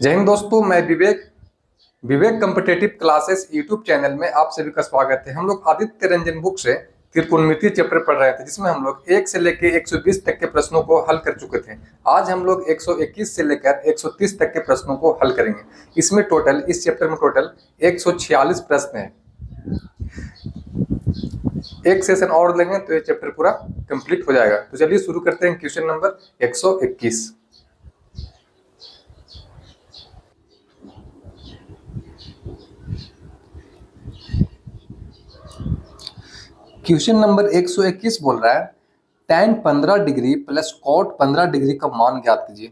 जय हिंद दोस्तों, मैं विवेक विवेक कॉम्पिटेटिव क्लासेस यूट्यूब चैनल में आप सभी का स्वागत है। हम लोग आदित्य रंजन बुक से त्रिकोणमिति चैप्टर पढ़ रहे थे, जिसमें हम लोग 1 से लेकर 120 तक के प्रश्नों को हल कर चुके थे। आज हम लोग 121 से लेकर 130 तक के प्रश्नों को हल करेंगे। इसमें टोटल इस चैप्टर में टोटल 146 प्रश्न है। एक सेशन और लेंगे तो ये चैप्टर पूरा कंप्लीट हो जाएगा। तो चलिए शुरू करते हैं क्वेश्चन नंबर 121। क्वेश्चन नंबर 121 बोल रहा है tan 15 degree plus cot 15 degree का मान ज्ञात कीजिए।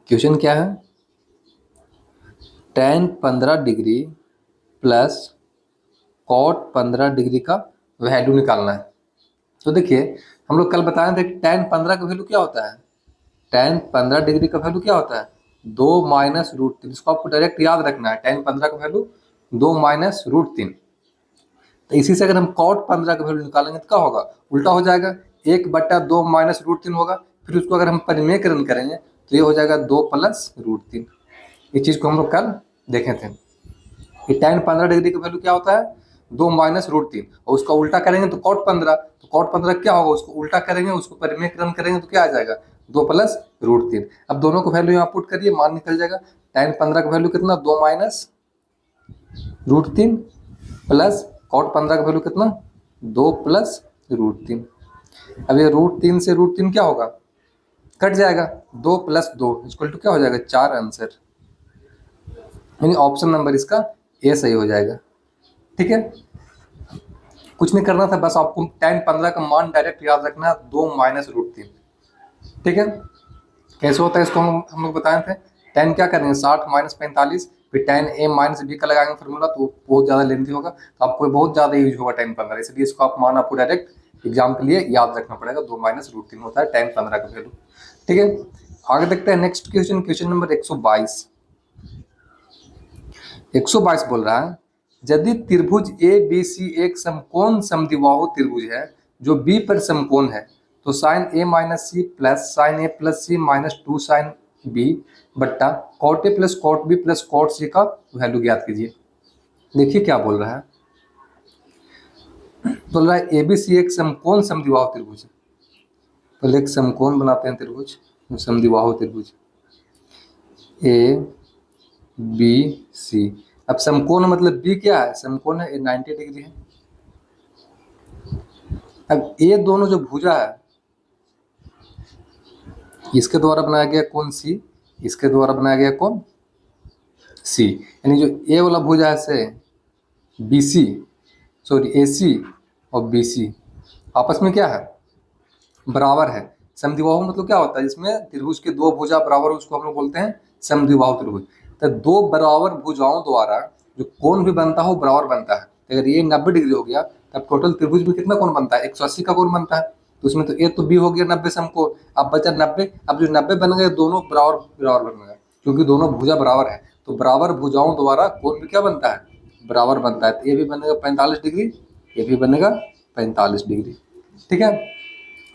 क्वेश्चन क्या है? tan 15 degree plus cot 15 degree का वैल्यू निकालना है। तो देखिए, हम लोग कल बताए थे कि tan 15 का वैल्यू क्या होता है। tan 15 डिग्री का वैल्यू क्या होता है? 2 माइनस रूट 3। इसको आपको डायरेक्ट याद रखना है। tan 15 का वैल्यू 2 माइनस रूट 3। तो इसी से अगर हम cot 15 का वैल्यू निकालेंगे तो क्या होगा? उल्टा हो जाएगा, 1/2 माइनस रूट 3 होगा। फिर उसको अगर हम परिमेयकरण करेंगे तो ये हो जाएगा 2 प्लस रूट 3। इस चीज़ को हम लोग कल देखे थे कि tan 15 डिग्री का वैल्यू क्या होता है? 2 माइनस रूट 3। और उसका उल्टा करेंगे तो cot 15। तो cot 15 क्या होगा? उसको उल्टा करेंगे, उसको परिमेयकरण करेंगे तो क्या आ जाएगा? 2 प्लस रूट 3। अब दोनों को वैल्यू यहाँ पुट करिए, मान निकल जाएगा। tan 15 का वैल्यू कितना? 2 माइनस रूट 3 प्लस cot 15 का वैल्यू कितना? 2 प्लस रूट 3। अब ये रूट 3 से रूट 3 क्या होगा? कट जाएगा। 2 प्लस 2 इक्वल टू क्या हो जाएगा? 4 आंसर। यानी ऑप्शन नंबर इसका ए सही हो जाएगा। ठीक है, कुछ नहीं करना था, बस आपको tan 15 का मान डायरेक्ट याद रखना है, 2 माइनस रूट 3। ठीक है, कैसे होता है इसको हम लोग बताए थे। tan क्या करेंगे? 60 माइनस 45, फिर tan a माइनस b का लगाएंगे फॉर्मूला, तो बहुत ज़्यादा लेंथी होगा, तो आपको बहुत ज़्यादा यूज होगा tan 15। इसलिए इसको आप मान आपको डायरेक्ट एग्जाम के लिए याद रखना पड़ेगा। 2 माइनस रूट 3 होता है tan 15 का वैल्यू। ठीक है, आगे देखते हैं नेक्स्ट क्वेश्चन। Question number 122। 122 बोल रहा है, यदि त्रिभुज ए बी सी एक समकोण समद्विबाहु त्रिभुज है जो बी पर समकोण है, तो sine A minus C plus sine A plus C minus 2 sine B बट्टा cot A plus cot B plus cot C का वैल्यू ज्ञात कीजिए। देखिए क्या बोल रहा है। बोल रहा है ए बी सी एक समकोण समद्विबाहु त्रिभुज है। पहले एक समकोण बनाते हैं त्रिभुज, समद्विबाहु त्रिभुज ए बी सी। अब समकोण मतलब बी क्या है? समकोण है, 90 डिग्री है। अब ये दोनों जो भुजा है, इसके द्वारा बनाया गया कौन? सी। इसके द्वारा बनाया गया कौन? सी। यानी जो ए वाला भुजा है से बी सी, सॉरी ए सी और बी सी आपस में क्या है? बराबर है। समद्विबाहु मतलब क्या होता है? जिसमें त्रिभुज के दो भुजा बराबर हो उसको हम लोग बोलते हैं समद्विबाहु त्रिभुज। तो दो बराबर भुजाओं द्वारा जो कोण भी बनता है वो बराबर बनता है। अगर ये 90 डिग्री हो गया तब टोटल त्रिभुज में कितना कोण बनता है? 180 का कोण बनता है। तो उसमें तो ए तो बी हो गया 90 समकोण, अब बचा 90। अब जो 90 बन गए दोनों बराबर बराबर बन गए, क्योंकि दोनों भुजा बराबर है। तो बराबर भुजाओं द्वारा कोण भी क्या बनता है? बराबर बनता है। तो ये भी बनेगा 45 डिग्री, ये भी बनेगा 45 डिग्री। ठीक है,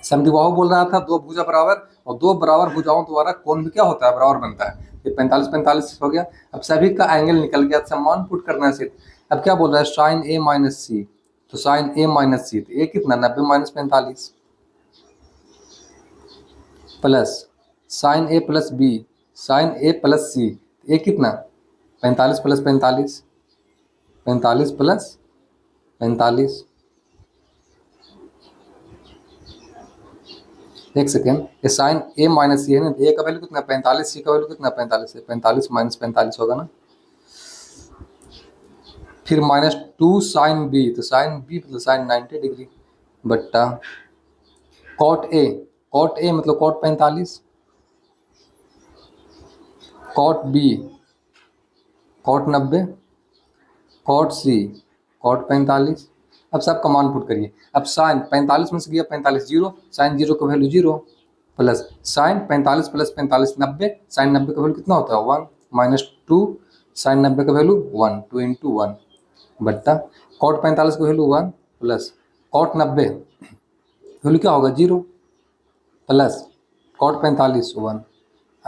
समद्विबाहु बोल रहा था दो भुजा बराबर, और दो बराबर भुजाओं द्वारा कोण भी क्या होता है? बराबर बनता है। ये 45 हो गया। अब सभी का एंगल निकल गया, समान पुट करना है सिर्फ। अब क्या बोल रहा है? साइन ए माइनस सी। तो साइन ए माइनस सी, तो ए कितना? 90 minus 45 plus sine A plus B, sign A plus सी, ए कितना? 45 प्लस 45, 45 प्लस 45। एक सेकेंड, ये साइन ए माइनस सी है ना, ए का वैल्यू कितना? 45, सी का वैल्यू कितना? 45 है। 45 माइनस 45 होगा ना, फिर माइनस 2 साइन बी, तो साइन बी मतलब साइन 90 डिग्री बट्टा कॉट ए। कॉट ए मतलब cot 45, cot B cot 90, cot C cot 45। अब सब का मान पुट करिए। अब साइन 45 में से गया 45 जीरो, साइन जीरो का value zero, plus sine 45 plus 45 90, sine 90 का वैल्यू कितना होता है? 1 माइनस 2 साइन 90 का वैल्यू 1, 2 इंटू 1 बट्टा कॉट 45 का वैल्यू 1 प्लस कॉट 90 वैल्यू क्या होगा? Zero, plus cot 45 1।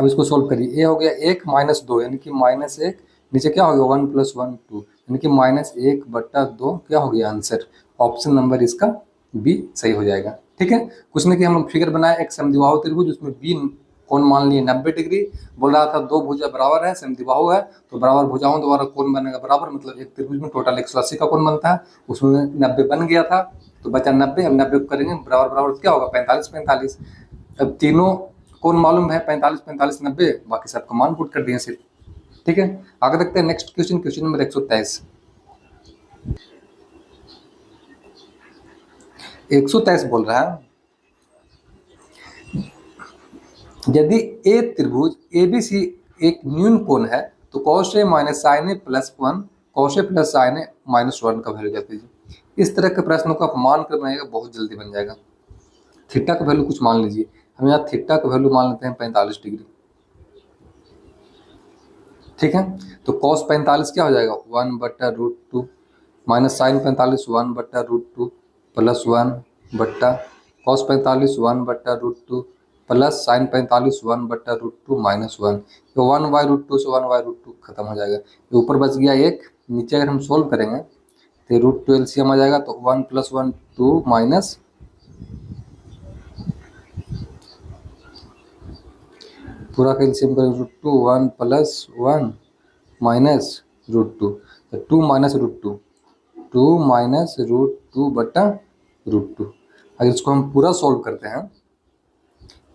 अब इसको सोल्व करिए, ए हो गया 1 माइनस 2 यानी कि -1, नीचे क्या हो गया 1 + 1 2 यानी कि -1/2 क्या हो गया आंसर। ऑप्शन नंबर इसका बी सही हो जाएगा। ठीक है, कुछ नहीं कि हम लोग फिगर बनाए एक समद्विबाहु त्रिभुज, उसमें बी कोण मान लिए 90 डिग्री, बोल रहा था दो भुजा बराबर है, समद्विबाहु है, तो बराबर भुजाओं द्वारा कोण बनेगा बराबर, मतलब एक त्रिभुज में टोटल 180 का कोण बनता है, उसमें 90 बन गया था तो बचा 90। अब 90 को करेंगे बराबर बराबर क्या होगा 45 45। अब तीनों कोण मालूम है 45 45 90, बाकी सबका मान पुट कर दिए सिर्फ। ठीक है, आगे देखते हैं नेक्स्ट क्वेश्चन, क्वेश्चन नंबर 123। 123 बोल रहा है यदि ए त्रिभुज एबीसी एक न्यून कोण है तो cos A - sin A + 1 cos A + sin A -1 का वैल्यू जान लीजिए। इस तरह के प्रश्नों को आप मान कर बनाइएगा, बहुत जल्दी बन जाएगा। थीटा का वैल्यू कुछ मान लीजिए, हम यहाँ थीटा का वैल्यू मान लेते हैं 45 डिग्री। ठीक है, तो cos 45 क्या हो जाएगा 1/√2 minus sine 45 1/√2 plus 1 cos 45 1/√2 plus sine 45 1/√2 -1, तो 1/√2 से 1/√2 खत्म हो जाएगा। ये ऊपर बच गया एक, नीचे अगर हम सोल्व करेंगे तो √2 एलसीएम आ जाएगा, तो 1 + 1 2 माइनस पूरा का एलसीएम करें √2 1 + 1 माइनस √2, तो 2 माइनस √2 2 माइनस √2/√2। अगर इसको हम पूरा सोल्व करते हैं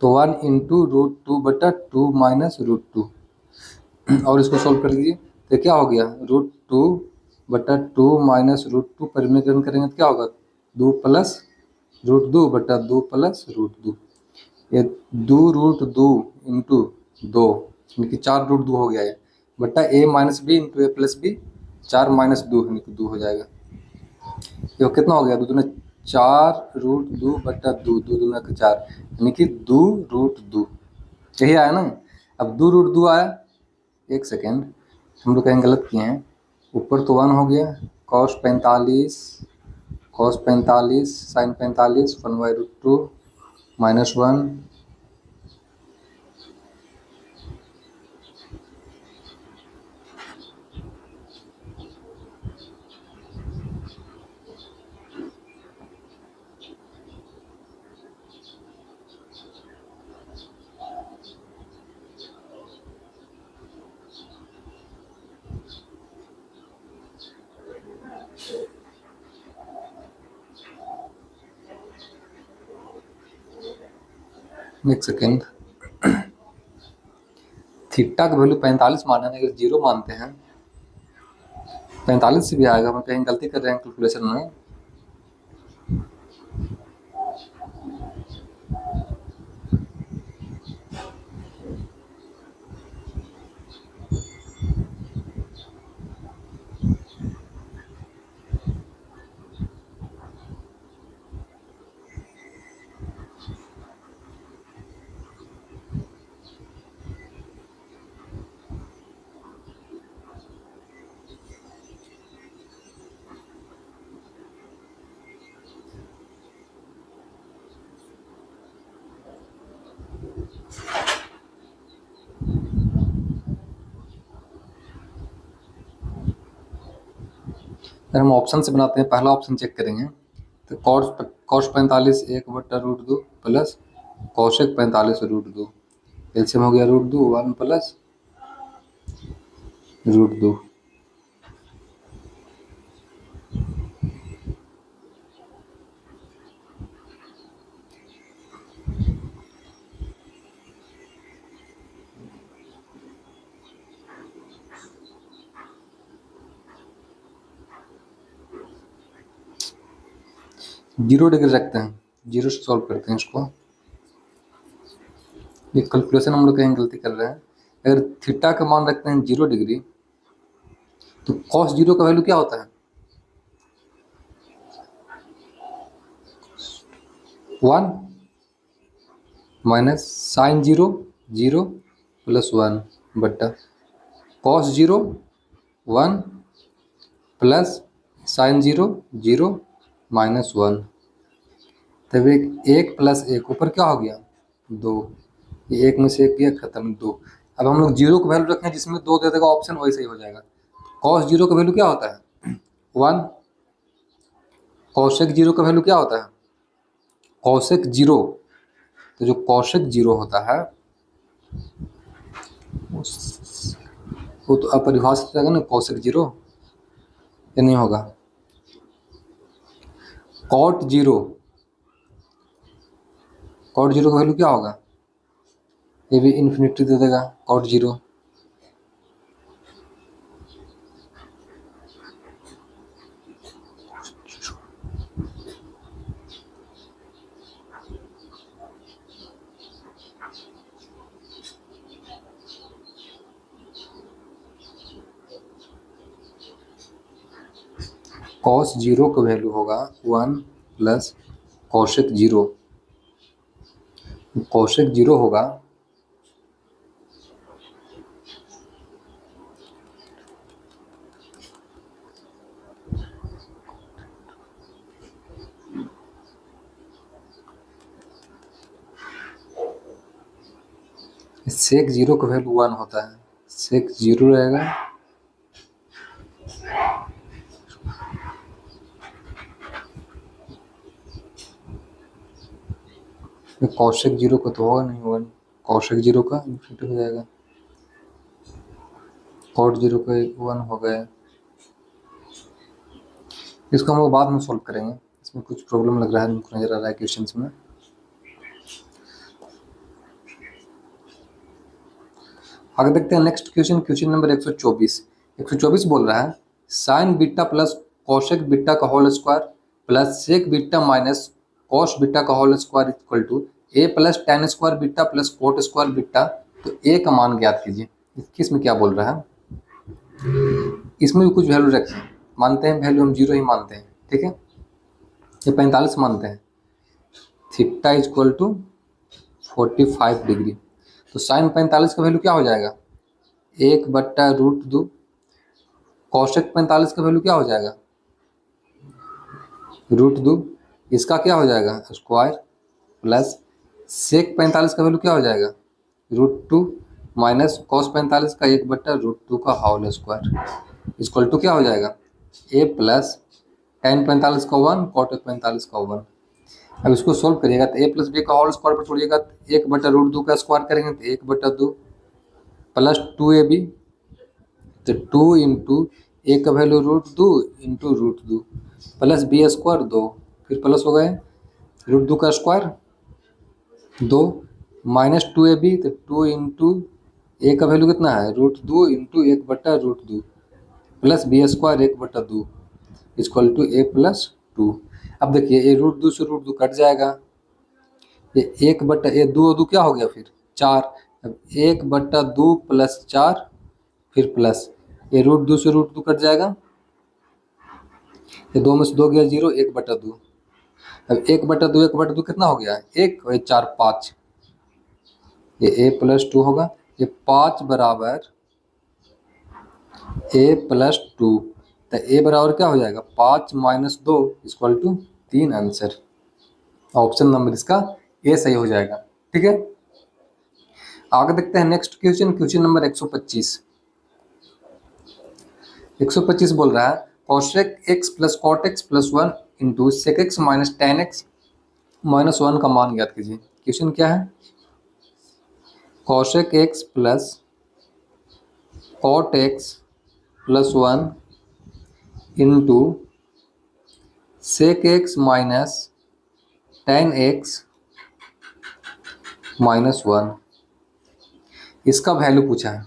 तो 1 × √2/2 माइनस √2, और इसको सोल्व कर दीजिए तो क्या हो गया √2/2 माइनस √2, परिमीकरण करेंगे तो क्या होगा 2 + √2/2 + √2, ये 2√2 × 2 यानी कि 4√2 हो गया है, बटा a - b × a + b 4 - 2 यानी कि 2 हो जाएगा। ये कितना हो गया 2 दूना 4√2/2 2 दूना 4 यानी कि 2√2, यही आया ना। अब 2√2 आया, एक सेकेंड हम लोग कहीं गलत किए हैं, ऊपर तो 1 हो गया, cos 45 sin 45 1/√2 -1, एक सेकेंड, थीटा का वैल्यू 45 माना है, अगर 0 मानते हैं 45 से भी आएगा, हम कहीं गलती कर रहे हैं कैलकुलेशन में। अगर हम ऑप्शन से बनाते हैं, पहला ऑप्शन चेक करेंगे तो cos 45 1/√2 प्लस cosec 45 √2, एलसीएम हो गया √2 1 + √2। 0 डिग्री रखते हैं, 0 से सॉल्व करते हैं इसको। ये कैलकुलेशन हम लोग कहीं गलती कर रहे हैं, अगर थीटा का मान रखते हैं 0 डिग्री तो cos 0 का वैल्यू क्या होता है 1 माइनस साइन 0 0 प्लस 1 बट्टा cos 0 1 प्लस साइन 0 0 -1, तब एक 1 + 1 ऊपर क्या हो गया 2, ये एक में से एक गया, खत्म, 2। अब हम लोग जीरो को वैल्यू रखें जिसमें 2 दे देगा ऑप्शन, वही सही हो जाएगा। कॉस जीरो का वैल्यू क्या होता है? 1। कौशिक जीरो का वैल्यू क्या होता है? कौशिक जीरो। तो जो कौशिक जीरो होता है वो तो अपरिभाषित हो जाएगा ना, कौशिक जीरो, ये नहीं होगा। कॉट जीरो, कॉट जीरो का वैल्यू क्या होगा? ये भी इन्फिनिटी दे देगा कॉट जीरो। कॉस जीरो का वैल्यू होगा 1 plus Kaushik zero. Kaushik zero होगा सेक जीरो का वैल्यू 1 होता है, सेक जीरो रहेगा। कौशिक जीरो का तो होगा नहीं, होगा नहीं, कौशिक जीरो का इन्फिनिटी हो जाएगा। कॉट जीरो का 1 हो गया। इसको हम लोग बाद में सॉल्व करेंगे, इसमें कुछ प्रॉब्लम लग रहा है, मुझको नजर आ रहा है क्वेश्चंस में। आगे देखते हैं नेक्स्ट क्वेश्चन, क्वेश्चन नंबर 124। 124 बोल रहा है sine beta plus cosec beta का whole square plus sec beta minus cos beta का whole square equal to A plus tan square beta plus cot square beta. तो ए का मान ज्ञात कीजिए। इसमें क्या बोल रहा है? इसमें भी कुछ वैल्यू रखिए, मानते हैं वैल्यू हम जीरो ही मानते हैं, ठीक है। ये 45 मानते हैं, थीटा इक्वल टू 45 डिग्री। तो साइन 45 का वैल्यू क्या हो जाएगा? 1/√2। कौशिक 45 का वैल्यू क्या हो जाएगा? √2। इसका क्या हो जाएगा? स्क्वायर प्लस सेक 45 का वैल्यू क्या हो जाएगा? √2 माइनस कॉस 45 का 1/√2 का होल स्क्वायर इक्वल टू क्या हो जाएगा? ए प्लस टेन 45 का 1, कॉट 45 का 1। अब इसको सोल्व करिएगा तो ए प्लस बी का होल स्क्वायर पर छोड़िएगा तो 1/√2 का स्क्वायर करेंगे तो 1/2 प्लस 2ab। तो 2 इंटू ए का value √2 into √2 plus B square 2, फिर प्लस हो गए √2 का स्क्वायर 2 माइनस 2ab। तो 2 इंटू ए का वैल्यू कितना है? √2 into 1/√2 plus B square 1/2 equal to A plus 2। अब देखिए ये √2 से √2 कट जाएगा, ये 1/2 क्या हो गया फिर? 4। अब 1/2 प्लस 4 फिर प्लस ये √2 से √2 कट जाएगा, ये 2 में से 2 गया 0, 1/2। अब 1/2 1/2 कितना हो गया? 1 और 4 5, ये a प्लस 2 होगा। ये 5 बराबर a प्लस 2। तो a बराबर क्या हो जाएगा? 5 minus 2 equal to 3 answer. Option number इसका ए सही हो जाएगा, ठीक है। आगे देखते हैं नेक्स्ट क्वेश्चन, क्वेश्चन नंबर 125। 125 बोल रहा है cosec x plus cot x plus 1 into sec x minus ten x minus 1 का मान ज्ञात कीजिए। क्वेश्चन क्या है? Cosec x plus cot x plus 1 into sec x minus ten x minus 1, इसका वैल्यू पूछा है।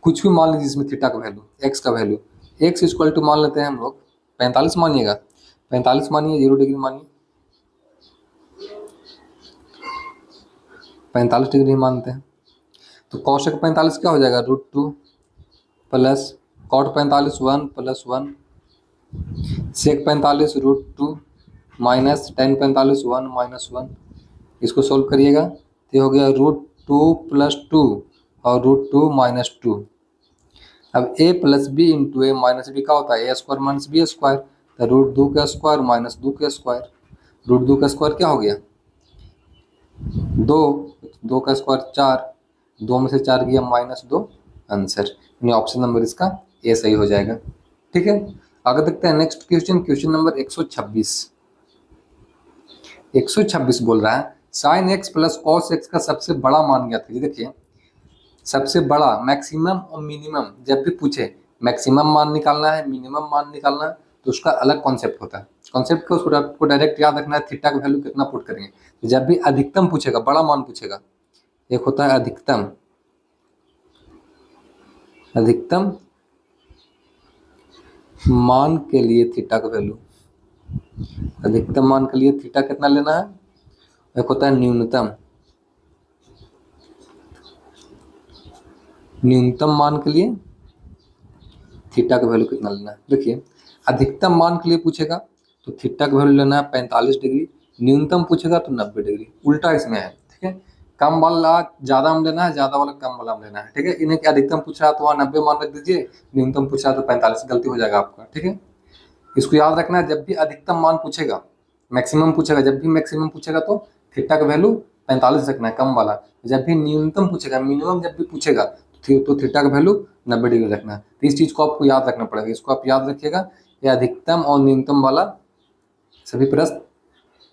कुछ भी मान लीजिए इसमें थीटा का वैल्यू, एक्स का वैल्यू, एक्स इक्वल टू मान लेते हैं हम लोग 45 मानिएगा, 45 मानिए, 0 डिग्री मानिए, 45 डिग्री मानते हैं। तो कौशिक 45 क्या हो जाएगा? √2 प्लस कॉट 45 1 प्लस 1, सेक 45 √2 माइनस टेन 45 1 माइनस 1। इसको सोल्व करिएगा तो ये हो गया √2 प्लस 2 और √2 माइनस 2। अब a plus B into A minus B का होता है A square minus B square. तो √2 का स्क्वायर माइनस 2 का स्क्वायर, √2 का स्क्वायर क्या हो गया? 2, 2 का स्क्वायर 4, 2 में से 4 गया -2, आंसर यानी ऑप्शन नंबर इसका ए सही हो जाएगा। ठीक है, आगे देखते हैं नेक्स्ट क्वेश्चन, क्वेश्चन नंबर 126। 126 बोल रहा है sign X plus cos X का सबसे बड़ा मान ज्ञात कीजिए। देखिए सबसे बड़ा मैक्सिमम और मिनिमम जब भी पूछे, मैक्सिमम मान निकालना है, मिनिमम मान निकालना है, तो उसका अलग कॉन्सेप्ट होता है। कॉन्सेप्ट को उसको आपको डायरेक्ट याद रखना है, थीटा का वैल्यू कितना पुट करेंगे। तो जब भी अधिकतम पूछेगा, बड़ा मान पूछेगा, एक होता है अधिकतम, अधिकतम मान के लिए थीटा का वैल्यू, अधिकतम मान के लिए थीटा कितना लेना है, एक होता है न्यूनतम, न्यूनतम मान के लिए थीटा का वैल्यू कितना लेना है। देखिए अधिकतम मान के लिए पूछेगा तो थीटा का वैल्यू लेना है 45 डिग्री, न्यूनतम पूछेगा तो 90 डिग्री, उल्टा इसमें है। ठीक है, कम वाला ज़्यादा में लेना है, ज़्यादा वाला कम वाला में लेना है। ठीक है, इन्हें कि अधिकतम पूछ रहा है तो वहाँ 90 मान रख दीजिए, न्यूनतम पूछ रहा है तो 45, गलती हो जाएगा आपका। ठीक है, इसको याद रखना है, जब भी अधिकतम मान पूछेगा, मैक्सिमम पूछेगा, जब भी मैक्सिमम पूछेगा तो थीटा का वैल्यू 45 रखना है, कम वाला। जब भी न्यूनतम पूछेगा, मिनिमम जब भी पूछेगा तो थीटा का वैल्यू 90 डिग्री रखना है। तो इस चीज़ को आपको याद रखना पड़ेगा, इसको आप याद रखिएगा, ये अधिकतम और न्यूनतम वाला सभी प्रश्न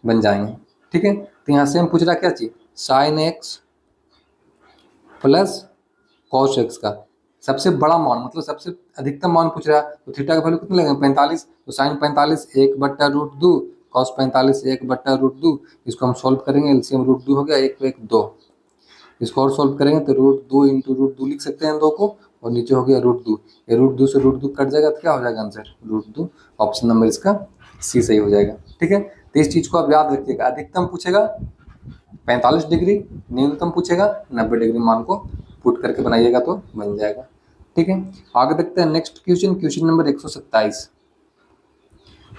बन जाएंगे। ठीक है, तो यहाँ से हम पूछ रहा क्या चीज़, sine X plus cos X का सबसे बड़ा मान, मतलब सबसे अधिकतम मान पूछ रहा है, तो थीटा का वैल्यू कितना लगेगा 45, तो साइन 45 1/√2, कॉस 45 1/√2। इसको हम सॉल्व करेंगे, एलसीएम √2 हो गया, 1 पे 1 2, इसको और सॉल्व करेंगे तो √2 × √2 लिख सकते हैं 2 को, और नीचे हो गया √2, ये √2 से √2 कट जाएगा तो क्या हो जाएगा आंसर √2, ऑप्शन नंबर इसका सी सही हो जाएगा। ठीक है, तो इस चीज़ को आप याद रखिएगा, अधिकतम पूछेगा 45 डिग्री, न्यूनतम पूछेगा 90 डिग्री, मान को पुट करके बनाइएगा तो बन जाएगा। ठीक है, आगे देखते हैं नेक्स्ट क्वेश्चन, क्वेश्चन नंबर 127।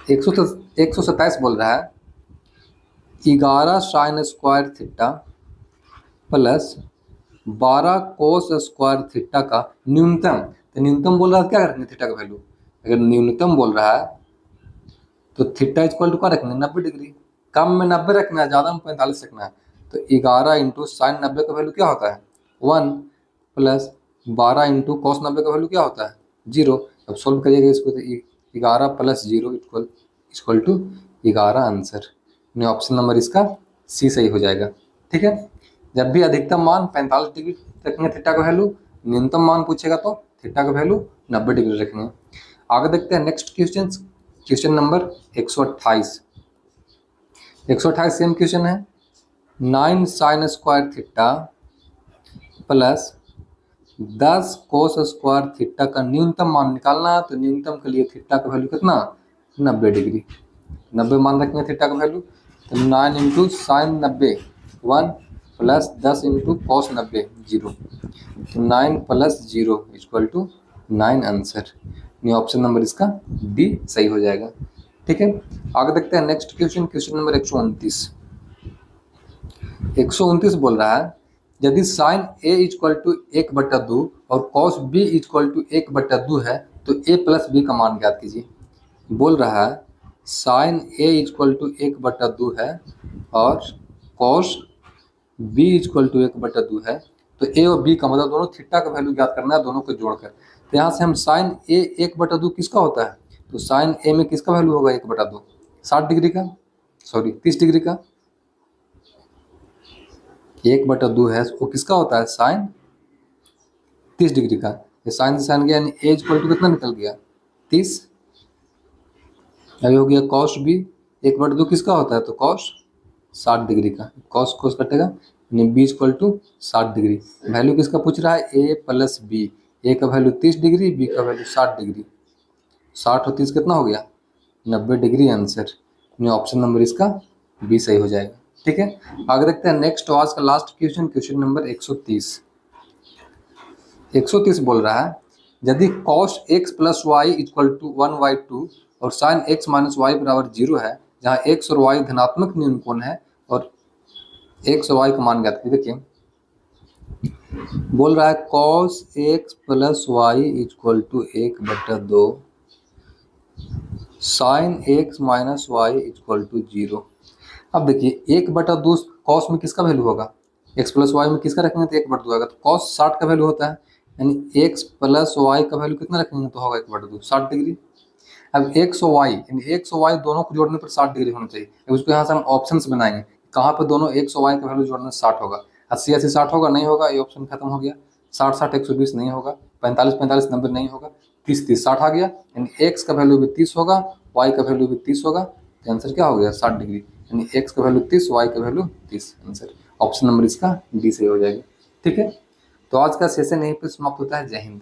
127 बोल रहा है 11 sine square theta plus 12 cos square theta का न्यूनतम, तो न्यूनतम बोल रहा है क्या रखना थीटा का वैल्यू, अगर न्यूनतम बोल रहा है तो थीटा इक्वल टू क्या रखना है 90 डिग्री, कम में 90 रखना है, ज़्यादा में 45 रखना है। तो 11 × साइन 90 का वैल्यू क्या होता है 1, प्लस 12 × कॉस 90 का वैल्यू क्या होता है 0। अब सॉल्व करिएगा इसको, तो 11 + 0 equal to 11 answer, option number इसका सी सही हो जाएगा। ठीक है, जब भी अधिकतम मान 45 डिग्री रखेंगे थीटा का वैल्यू, न्यूनतम मान पूछेगा तो थीटा का वैल्यू 90 डिग्री रखेंगे। आगे देखते हैं next question, question number 128। 128 same question है, 9 sine square theta plus 10 cos square theta का न्यूनतम मान निकालना है। तो न्यूनतम के लिए थीटा का वैल्यू कितना 90 डिग्री, 90 मान रखेंगे थीटा का वैल्यू, तो 9 × साइन 90 1, प्लस 10 × कॉस 90 0, तो 9 + 0 = 9 आंसर, ये ऑप्शन नंबर इसका डी सही हो जाएगा। ठीक है, आगे देखते हैं नेक्स्ट क्वेश्चन, क्वेश्चन नंबर 129। 129 बोल रहा है यदि साइन a = 1/2 और कॉस b = 1/2 है तो a + b का मान ज्ञात कीजिए। बोल रहा है साइन a = 1/2 है और कॉस b = 1/2 है, तो a और b का मतलब दोनों थीटा का वैल्यू ज्ञात करना है, दोनों को जोड़कर। तो यहाँ से हम साइन a 1/2 किसका होता है, तो साइन a में किसका वैल्यू होगा 1/2, 60 डिग्री का, सॉरी 30 डिग्री का, 1/2 है वो किसका होता है साइन 30 डिग्री का। ये साइन से साइन गया यानी a = कितना निकल गया 30, अभी हो गया कॉस b 1/2 किसका होता है तो कॉस 60 डिग्री का, कॉस कोस कटेगा यानी b = 60 डिग्री। वैल्यू किसका पूछ रहा है a + b, a का वैल्यू 30 डिग्री, b का वैल्यू 60 डिग्री, 60 और 30 कितना हो गया 90 डिग्री आंसर, ऑप्शन नंबर इसका बी सही हो जाएगा। ठीक है, आगे देखते हैं नेक्स्ट आज का लास्ट क्वेश्चन, क्वेश्चन नंबर 130। 130 बोल रहा है यदि cos x + y = 1/2 और sin x - y = 0 है, जहाँ x और y धनात्मक न्यून कोण है और x और y का मान ज्ञात कीजिए। देखिए बोल रहा है cos x + y = 1/2, sin x - y = 0। अब देखिए 1/2 कॉस में किसका वैल्यू होगा एक्स प्लस वाई में किसका रखेंगे तो 1/2 आएगा। तो कॉस 60 का वैल्यू होता है, यानी एक्स प्लस वाई का वैल्यू कितना रखेंगे तो होगा 1/2, 60 डिग्री। अब एक्स और वाई, यानी एक्स और वाई दोनों को जोड़ने पर 60 डिग्री होना चाहिए। अब उसको यहाँ से हम ऑप्शंस बनाएंगे, कहाँ पर दोनों एक्स और वाई का वैल्यू जोड़ने से 60 होगा। 80 80 60 होगा, नहीं होगा, ये ऑप्शन खत्म हो गया। 60 60 120 नहीं होगा, 45 45 90 नहीं होगा, 30 30 60 आ गया, यानी एक्स का वैल्यू भी 30 होगा, वाई का वैल्यू भी 30 होगा। तो आंसर क्या हो गया 60 डिग्री, यानी एक्स का वैल्यू 30, वाई का वैल्यू 30। आंसर ऑप्शन नंबर इसका डी से हो जाएगा। ठीक है, तो आज का सेशन यहीं पर समाप्त होता है। जय हिंद।